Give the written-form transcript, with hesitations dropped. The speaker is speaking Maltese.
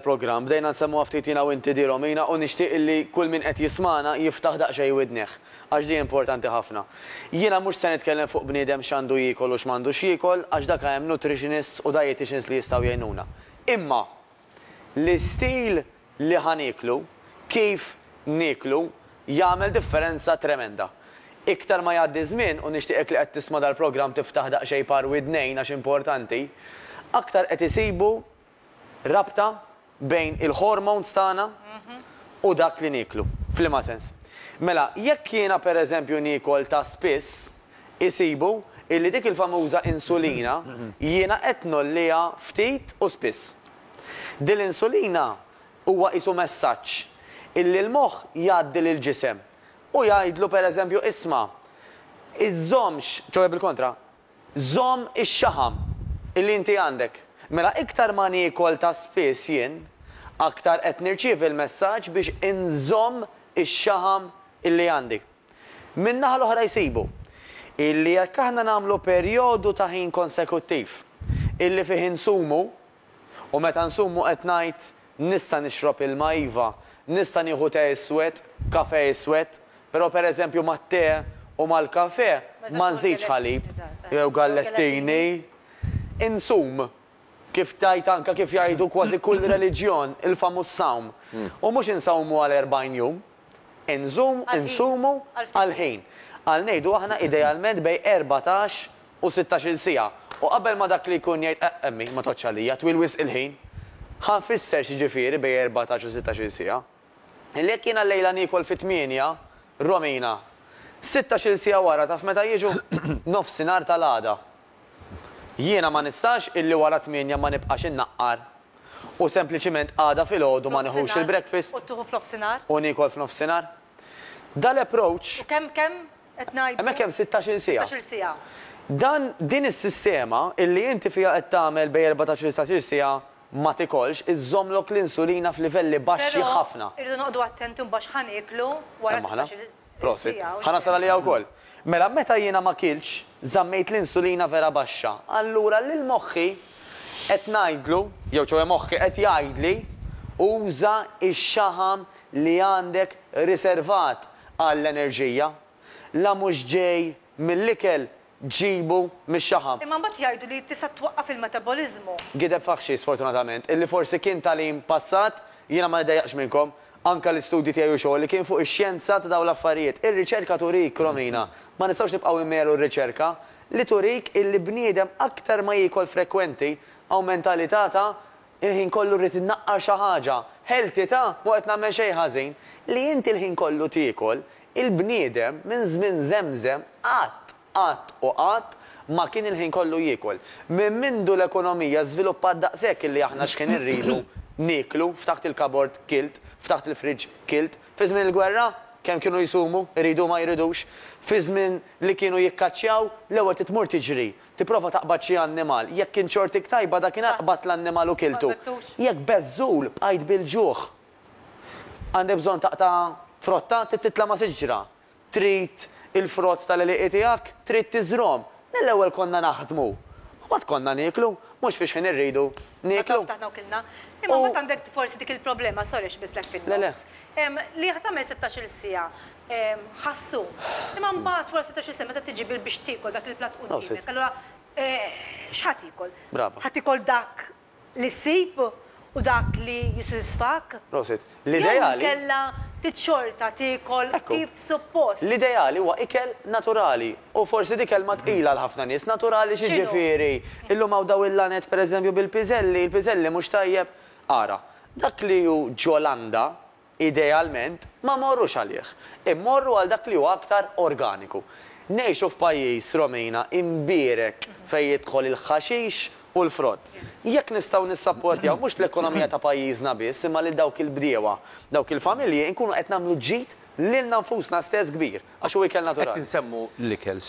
tal-programm, bdejna nsemmu ftitina u inti di Romina u nixtieq illi kull min qed jismana jiftaħ daqsxejn widneħ għax di importanti ħafna. Jiena mhux se nitkellem fuq bniedem x'għandu jiekol u x'm'għandux jiekol għax dak hemm nutritionists u dietitians li jistgħu jgħinuna. Imma l-istil li ħaniklu, kif niklu, jagħmel differenza tremenda. Iktar ma jgħaddi żmien u nixtieqek li qed tisma' dal-programm tiftaħ daqsxejn par widnejn għax importanti, aktar qed isibu rabta bejn il-hormones tagħna u dak li niklu, fl-ima sens. Mela, jekk jiena pereżempju niekol ta' spiss, isibu illi dik il-famuża insulina jiena qed nolliha ftit u spiss. Din l-insulina huwa qisu messaġġ illi l-moħħ jgħaddi lill-ġisem u jgħidlu pereżempju isma' iżżommx, ċoħe bil-kontra, żomm ix-xaħam illi inti għandek. Mela iktar ma niekol ta' spiss jien, aktar qed nirċievi l-messaġġ biex inżomm ix-xaħam illi għandi. Min-naħa l-oħra jsibu illi jekk aħna nagħmlu perjodu ta' ħin konsekuttiv illi fih insumu u meta nsumu qed ngħid nista' nixrob ilma iva, nista' nieħu te iswed, kafe iswed, però pereżempju mat-te u mal-kafe ma nżidx ħalib jew gallettini. Insum, kif tajt anka kif jgħidu kważi kull reliġjon, il-famuż sawm. U mhux insawmu għal 40 jum, insumu għal-ħin. Għal ngħidu aħna idealment bej 14 u 16 siegħa. U qabel ma dak li jkun jgħid emmi ma toċċ għalija twil wisq il-ħin, ħanfisser xi ġifieri bej 14 u 16 siegħa. Illi jekk jiena llejla niekol fit-8, Romina, 16 siegħa wara taf meta jiġu nofsinhar tal-għada. Jiena ma nistax illi wara 8 ma nibqax innaqqar u sempliċiment għada fil-ħodu ma nieħux il-breakfast. U tuħu f'nofsinhar? U niekol f'nofsinhar. Dal-approach. U kemm qed ngħidu? Hemmhekk hemm 16 siegħa. 16 siegħa. Din is-sistema illi inti fiha qed tagħmel bej 14-16 siegħa ma tikolx iżżommlok l-insulina f'livelli baxxi ħafna. Irridu noqogħdu attenti mbagħad ħaniklu wara 16 Prosit, ħanasal għalija wkoll. Mela meta jiena ma kilx, żammejt l-insulina vera baxxa. Allura lil moħħi qed ngħidlu, jew ċewe moħħi qed jgħidli uża x-xaħam li għandek riservat għall-enerġija. La mhux ġej mill-ikel ġibu mix-xaħam. Imma mbagħad jgħidu li tista' twaqqaf il-metabolismu. Gideb faħxi sfortunatament, illi forsi kien tal-im passat, jiena ma jdejjaqx minnkom, anka l-istudji tiegħu xogħol li kien fuq ix-xjenza ta' dawn l-affarijiet. Ir-riċerka turik, Romina, ma nistgħux nibqgħu immelu r-riċerka li turik illi bniedem aktar ma jiekol frekwenti hawn mentalità ta' il-ħin kollu rrid innaqqar xi ħaġa. Healthy ta' mu qed nagħmel xejn ħażin li inti l-ħin kollu tiekol il-bniedem minn żmien żemżem qatt ma kien il-ħin kollu jiekol. Minn mindu l-ekonomija żviluppat daqshekk illi aħna x'kien irridu niklu ftaħt il-kabord kilt, ftaħt il-friġġ kilt, fi żmien il-gwerra kemm kienu jsumu, iridu ma jridux, fi żmien li kienu jikkaċċjaw, l-ewwel titmur tiġri, tipprova taqbad xi annimal, jekk kien xortik tajba dakinhar qbad l-annimal u kiltu. Jekk beżżul bqajt bil-ġuħ. Għandek bżonn taqta' frotta, titla ma' siġra. Trid il-frott tal-eliqi tiegħek, trid tiżrom. Mill-ewwel konna naħdmu. Mat konna nieklu, mhux fiex ħin irridu nieklu. Imma mbagħad għandek forsi dik il-problema, sorry x'biżlek fin-nofs. Li ħadd tagħmel 16 siegħa ħassu. Imma mbagħad wara 16 siegħa meta tiġi biex tiekol dak il-platt qudiemek. Allura x'ħadd ikol? Brava. Ħadd ikol dak li ssib u dak li jisisfak? Prosit. L-ideali. Kella titxorta tiekol kif suppost. L-ideali huwa ikel naturali. U forsi dik kelma tqila l ħafna nies, naturali xi ġifieri. Illum hawn daw il-lanet pereżempju bil-piżelli, il-piżelli mhux tajjeb. Ara, dak li hu ġolanda, idealment, ma morrux għalih. Immorru għal dak li huwa aktar organiku. Ngħixu f'pajjiż Romina imbierek fejn jidħol il-ħaxix u l-frott. Jekk nistgħu nissapportjaw mhux l-ekonomija ta' pajjiżna biss, imma lil dawk il-bdiewa, dawk il-familji nkunu qed nagħmlu ġid lilna nfusna stess kbir, għax hu ikel naturali. Qed insemmu l-ikel,